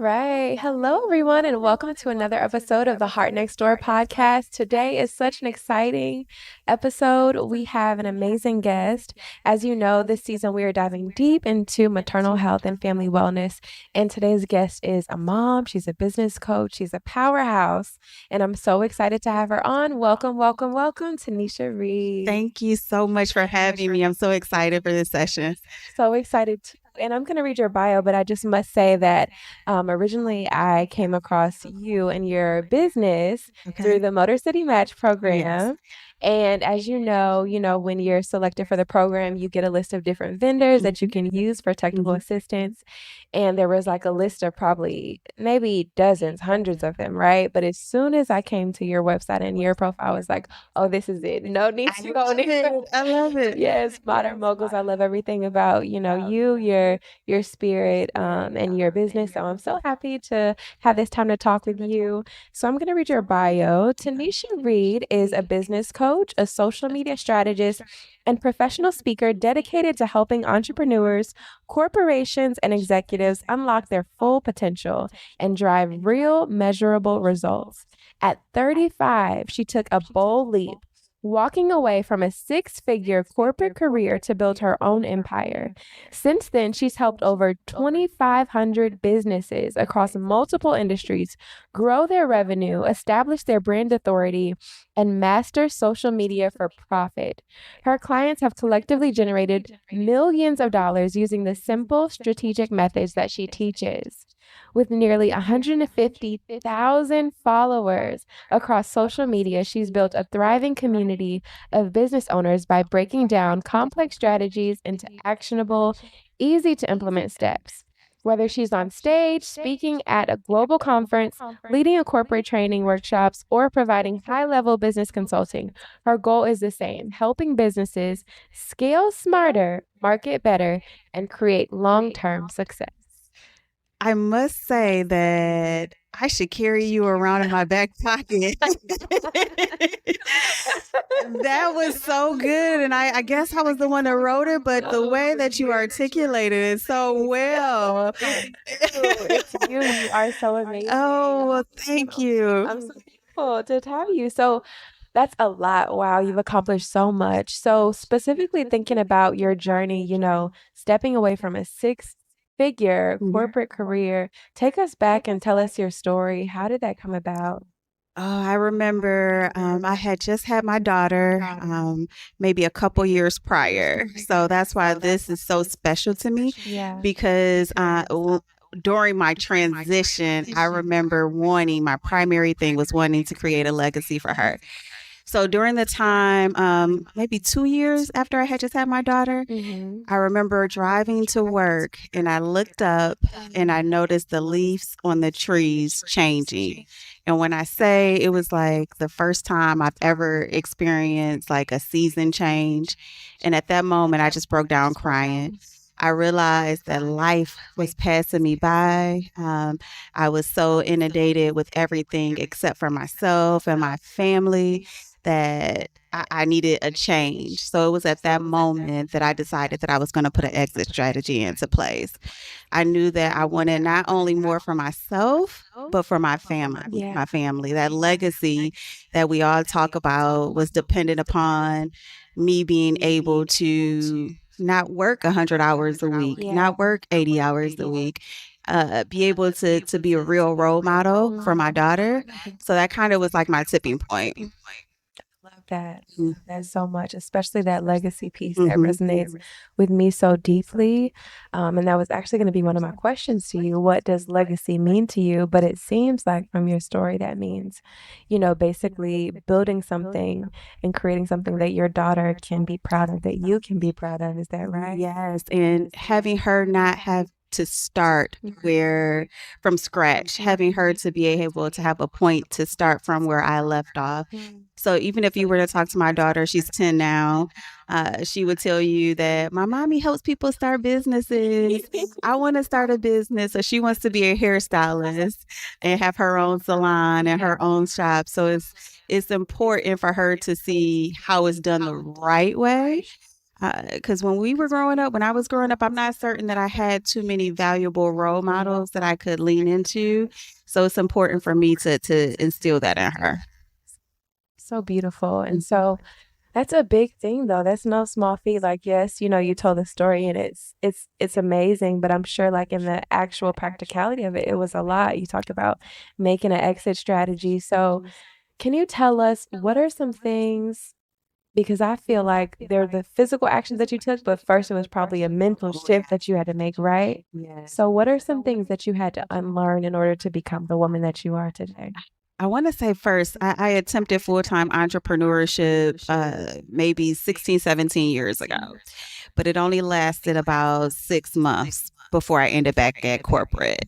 right. Hello, everyone, and welcome to another episode of the Heart Next Door podcast. Today is such an exciting episode. We have an amazing guest. As you know, this season we are diving deep into maternal health and family wellness. And today's guest is a mom. She's a business coach. She's a powerhouse. And I'm so excited to have her on. Welcome, welcome, welcome, Tanesha Reed. Thank you so much for having me. I'm so excited for this session. So excited too. And I'm going to read your bio, but I just must say that originally I came across you and your business through the Motor City Match program. Yes. And as you know, when you're selected for the program, you get a list of different vendors that you can use for technical assistance. And there was like a list of probably maybe dozens, hundreds of them, right? But as soon as I came to your website and your profile, I was like, oh, this is it. No need to go anywhere. I love it. Yes, Modern Moguls. I love everything about, you, your spirit, and your business. So I'm so happy to have this time to talk with you. So I'm going to read your bio. Tanesha Reed is a business coach, a social media strategist, and professional speaker dedicated to helping entrepreneurs, corporations, and executives unlock their full potential and drive real, measurable results. At 35, she took a bold leap, walking away from a six-figure corporate career to build her own empire. Since then, she's helped over 2,500 businesses across multiple industries grow their revenue, establish their brand authority, and master social media for profit. Her clients have collectively generated millions of dollars using the simple, strategic methods that she teaches. With nearly 150,000 followers across social media, she's built a thriving community of business owners by breaking down complex strategies into actionable, easy to implement steps. Whether she's on stage, speaking at a global conference, leading a corporate training workshops, or providing high-level business consulting, her goal is the same: helping businesses scale smarter, market better, and create long-term success. I must say that I should carry you around in my back pocket. That was so good. And I guess I was the one that wrote it, but the way that you articulated it so well. It's you. You are so amazing. Oh, well, thank you. I'm so grateful to have you. So that's a lot. Wow, you've accomplished so much. So specifically thinking about your journey, stepping away from a six-figure corporate career, take us back and tell us your story. How did that come about? Oh, I remember I had just had my daughter maybe a couple years prior. So that's why this is so special to me Yeah. because during my transition, I remember my primary thing was wanting to create a legacy for her. So during the time, maybe 2 years after I had just had my daughter, I remember driving to work and I looked up and I noticed the leaves on the trees changing. And when I say it was like the first time I've ever experienced like a season change. And at that moment, I just broke down crying. I realized that life was passing me by. I was so inundated with everything except for myself and my family that I needed a change. So it was at that moment that I decided that I was going to put an exit strategy into place. I knew that I wanted not only more for myself, but for my family. Yeah. My family. That legacy that we all talk about was dependent upon me being able to not work 100 hours a week, not work 80 hours a week, be able to be a real role model for my daughter. So that kind of was like my tipping point. Love that. Love that so much, especially that legacy piece that resonates with me so deeply. And that was actually going to be one of my questions to you. What does legacy mean to you? But it seems like from your story, that means, basically building something and creating something that your daughter can be proud of, that you can be proud of. Is that right? Yes. And having her not have to start from scratch, having her to be able to have a point to start from where I left off. So even if you were to talk to my daughter, she's 10 now, she would tell you that my mommy helps people start businesses. I want to start a business. So she wants to be a hairstylist and have her own salon and her own shop. So it's important for her to see how it's done the right way. Because when we were growing up, when I was growing up, I'm not certain that I had too many valuable role models that I could lean into. So it's important for me to instill that in her. So beautiful. And so that's a big thing though. That's no small feat. Like, yes, you told the story and it's amazing, but I'm sure like in the actual practicality of it, it was a lot. You talked about making an exit strategy. So can you tell us what are some things, because I feel like they're the physical actions that you took, but first it was probably a mental shift that you had to make, right? So what are some things that you had to unlearn in order to become the woman that you are today? I want to say first, I attempted full time entrepreneurship maybe 16, 17 years ago, but it only lasted about 6 months before I ended back at corporate.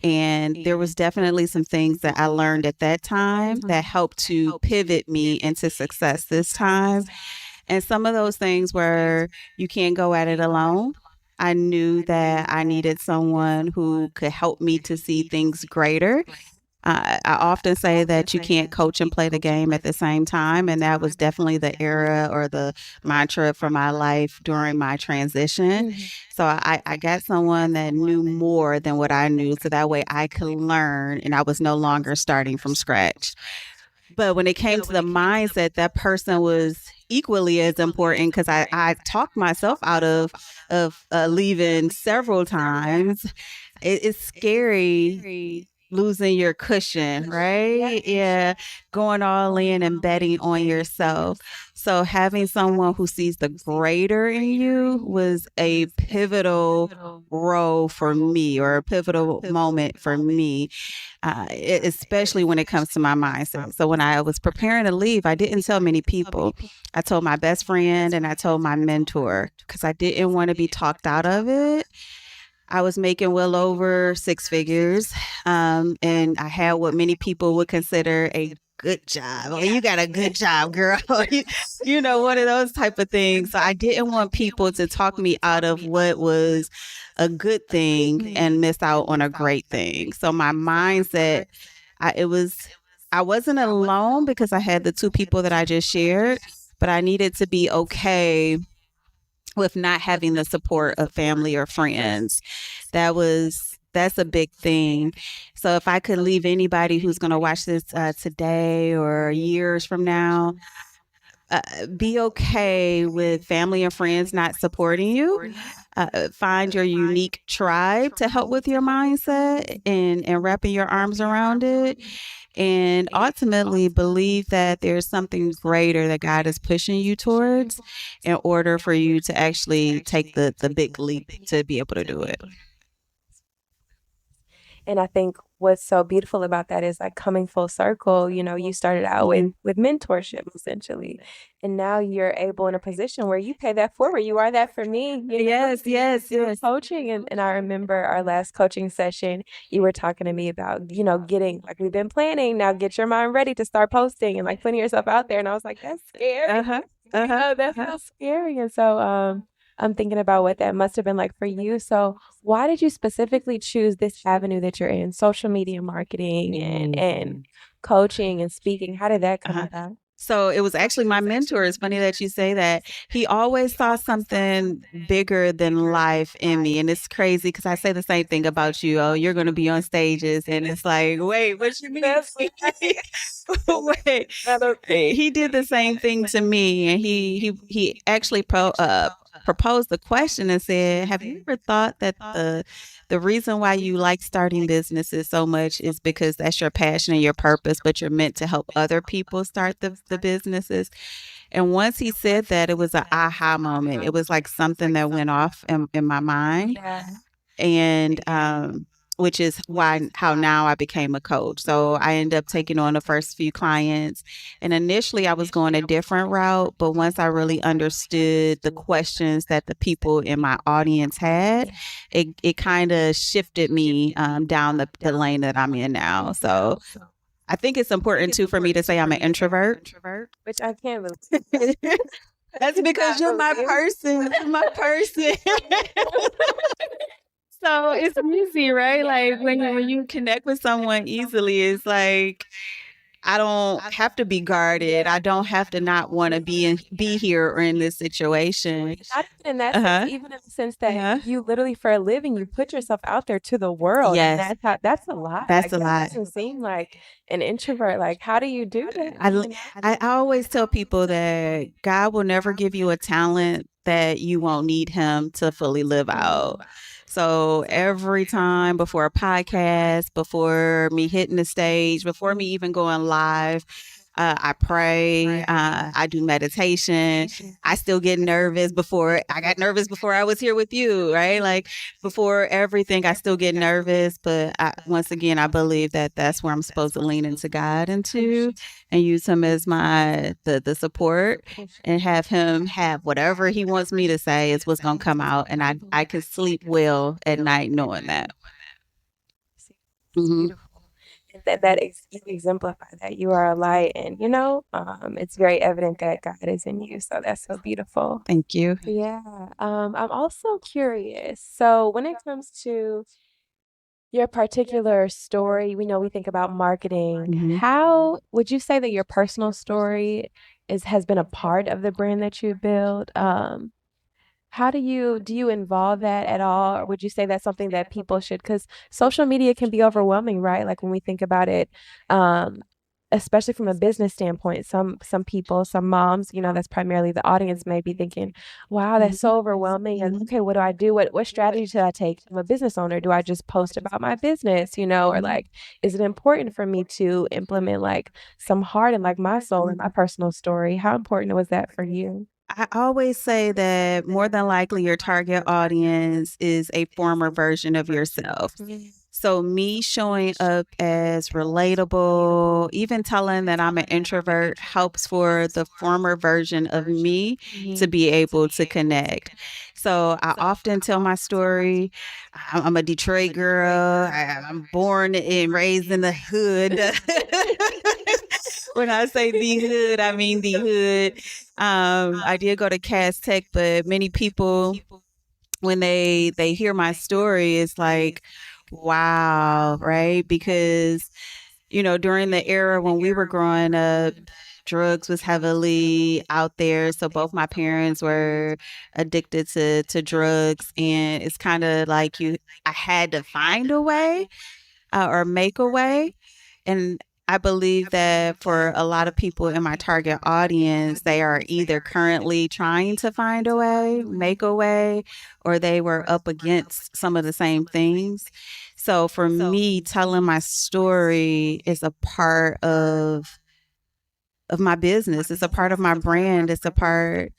And there was definitely some things that I learned at that time that helped to pivot me into success this time. And some of those things were you can't go at it alone. I knew that I needed someone who could help me to see things greater. I often say that you can't coach and play the game at the same time. And that was definitely the era or the mantra for my life during my transition. So I got someone that knew more than what I knew. So that way I could learn and I was no longer starting from scratch. But when it came to the mindset, that person was equally as important because I talked myself out of leaving several times. It's scary losing your cushion, right? Yeah, going all in and betting on yourself. So having someone who sees the greater in you was a pivotal role for me or a pivotal moment for me, especially when it comes to my mindset. So when I was preparing to leave, I didn't tell many people. I told my best friend and I told my mentor because I didn't want to be talked out of it. I was making well over six figures, and I had what many people would consider a good job. Oh, you got a good job, girl. One of those type of things. So I didn't want people to talk me out of what was a good thing and miss out on a great thing. So my mindset, it was, I wasn't alone because I had the two people that I just shared, but I needed to be okay with not having the support of family or friends. That's a big thing. So if I could leave anybody who's going to watch this today or years from now, be okay with family and friends not supporting you. Find your unique tribe to help with your mindset and wrapping your arms around it. And ultimately believe that there's something greater that God is pushing you towards in order for you to actually take the big leap to be able to do it. And I think what's so beautiful about that is like coming full circle, you started out with mentorship essentially. And now you're able in a position where you pay that forward. You are that for me. Yes. Coaching. And I remember our last coaching session, you were talking to me about, getting like we've been planning, now get your mind ready to start posting and like putting yourself out there. And I was like, that's scary. That's so scary. And so I'm thinking about what that must have been like for you. So why did you specifically choose this avenue that you're in, social media marketing and coaching and speaking? How did that come about? So it was actually my mentor. It's funny that you say that. He always saw something bigger than life in me. And it's crazy because I say the same thing about you. Oh, you're going to be on stages. And it's like, wait, what you mean? Wait. He did the same thing to me. And he actually proposed the question and said, have you ever thought that the reason why you like starting businesses so much is because that's your passion and your purpose, but you're meant to help other people start the businesses. And once he said that, it was an aha moment. It was like something that went off in my mind. And which is how now I became a coach. So I ended up taking on the first few clients. And initially I was going a different route, but once I really understood the questions that the people in my audience had, it kind of shifted me down the lane that I'm in now. So I think it's important too for me to say I'm an introvert, which I can't believe. That's because you're my person. You're my person. So it's easy, right? Like when you connect with someone easily, it's like I don't have to be guarded. I don't have to not want to be here or in this situation. Not even in that sense, Uh-huh. even in the sense that Uh-huh. you literally for a living, you put yourself out there to the world, and Yes, that's a lot. that's Like a that lot. doesn't seem like an introvert. Like, how do you do that? I, l- I always tell people that God will never give you a talent that you won't need him to fully live out. So every time before a podcast, before me hitting the stage, before me even going live, I pray, I do meditation. I still get nervous before I got nervous before I was here with you, right? Like before everything, I still get nervous. But once again, I believe that that's where I'm supposed to lean into God into and use him as the support and have him have whatever he wants me to say is what's going to come out. And I can sleep well at night knowing that. It's Hmm. beautiful. And you exemplify that you are a light, and it's very evident that God is in you. So that's so beautiful. Thank you. Yeah. I'm also curious. So when it comes to your particular story, we know we think about marketing. Hmm. How would you say that your personal story has been a part of the brand that you built? How do you involve that at all? Or would you say that's something that people should, because social media can be overwhelming, right? Like when we think about it, um, especially from a business standpoint, some people, some moms, that's primarily the audience may be thinking, wow, that's so overwhelming. And okay, what do I do? What strategy should I take? I'm a business owner. Do I just post about my business, or like, is it important for me to implement like some heart and like my soul and my personal story? How important was that for you? I always say that more than likely your target audience is a former version of yourself. So, me showing up as relatable, even telling that I'm an introvert, helps for the former version of me to be able to connect. So, I often tell my story. I'm a Detroit girl. I'm born and raised in the hood. When I say the hood, I mean the hood. I did go to Cass Tech, but many people, when they hear my story, it's like, wow, right? Because during the era when we were growing up, drugs was heavily out there. So both my parents were addicted to drugs, and it's kind of like I had to find a way or make a way. And I believe that for a lot of people in my target audience, they are either currently trying to find a way, make a way, or they were up against some of the same things. So for me, telling my story is a part of my business. It's a part of my brand. It's a part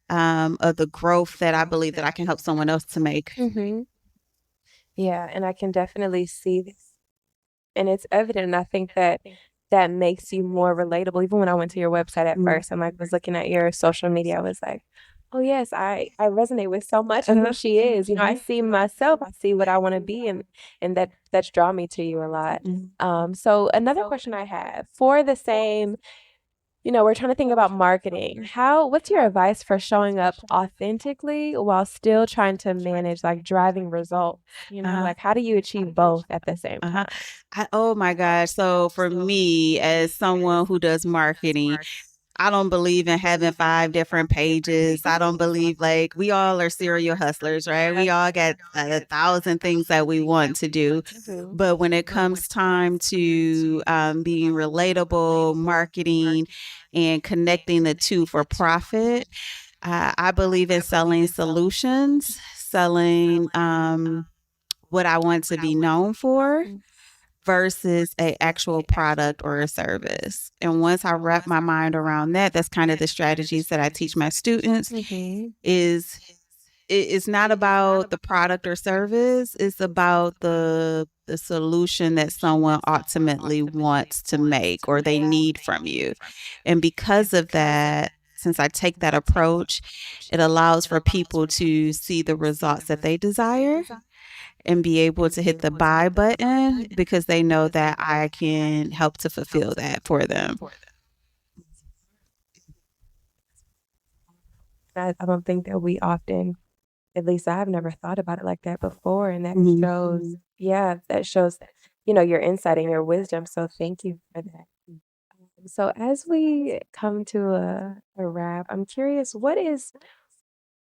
of the growth that I believe that I can help someone else to make. Hmm. Yeah, and I can definitely see this. And it's evident. And I think that that makes you more relatable. Even when I went to your website at Mm. first and like was looking at your social media, I was like, oh yes, I resonate with so much of who she is. I see myself, I see what I want to be, and that's drawn me to you a lot. Mhm. So another question I have for the same, we're trying to think about marketing. What's your advice for showing up authentically while still trying to manage like driving results? Uh-huh. Like how do you achieve both at the same Uh-huh. time? Oh my gosh. So for me, as someone who does marketing, I don't believe in having five different pages. I don't believe like we all are serial hustlers, right? We all got 1,000 things that we want to do. Mhm. But when it comes time to being relatable, marketing, and connecting the two for profit, I believe in selling solutions, selling what I want to be known for versus a actual product or a service. And once I wrap my mind around that, that's kind of the strategies that I teach my students Mhm. is it's not about the product or service, it's about the solution that someone ultimately wants to make or they need from you. And because of that, since I take that approach, it allows for people to see the results that they desire and be able to hit the buy button because they know that I can help to fulfill that for them. I don't think that we often, at least I've never thought about it like that before. And that Mhm. shows, yeah, that shows, your insight and your wisdom. So thank you for that. So as we come to a wrap, I'm curious, what is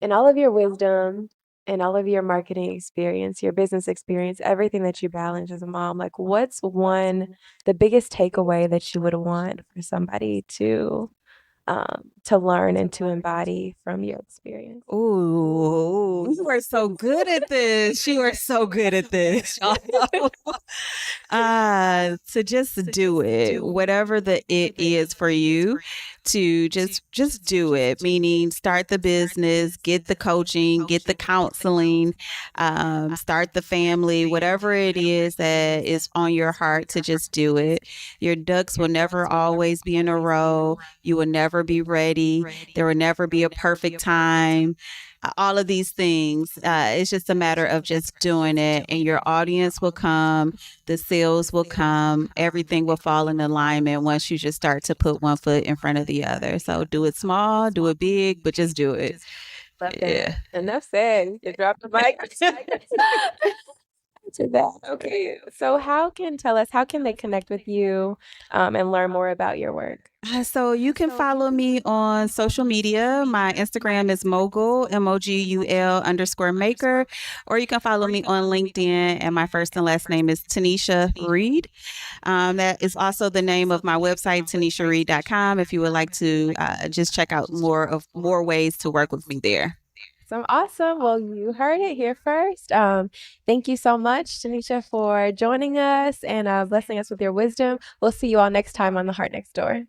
in all of your wisdom and all of your marketing experience, your business experience, everything that you balance as a mom, like what's the biggest takeaway that you would want for somebody to learn and to embody from your experience? Ooh, you are so good at this. You are so good at this. To just do it, whatever the it is for you, to just do it. Meaning, start the business, get the coaching, get the counseling, start the family, whatever it is that is on your heart, to just do it. Your ducks will never always be in a row. You will never be ready. There will never be a perfect time. All of these things. It's just a matter of just doing it, and your audience will come, the sales will come, everything will fall in alignment once you just start to put one foot in front of the other. So do it small, do it big, but just do it. Love Yeah. that. Enough said. You can drop the mic to that. Okay. So how can they connect with you and learn more about your work? So you can follow me on social media. My Instagram is mogul_maker, or you can follow me on LinkedIn, and my first and last name is Tanesha Reed. That is also the name of my website, taneshareed.com, if you would like to just check out more ways to work with me there. So awesome. Well, you heard it here first. Thank you so much, Tanisha, for joining us and blessing us with your wisdom. We'll see you all next time on The Heart Next Door.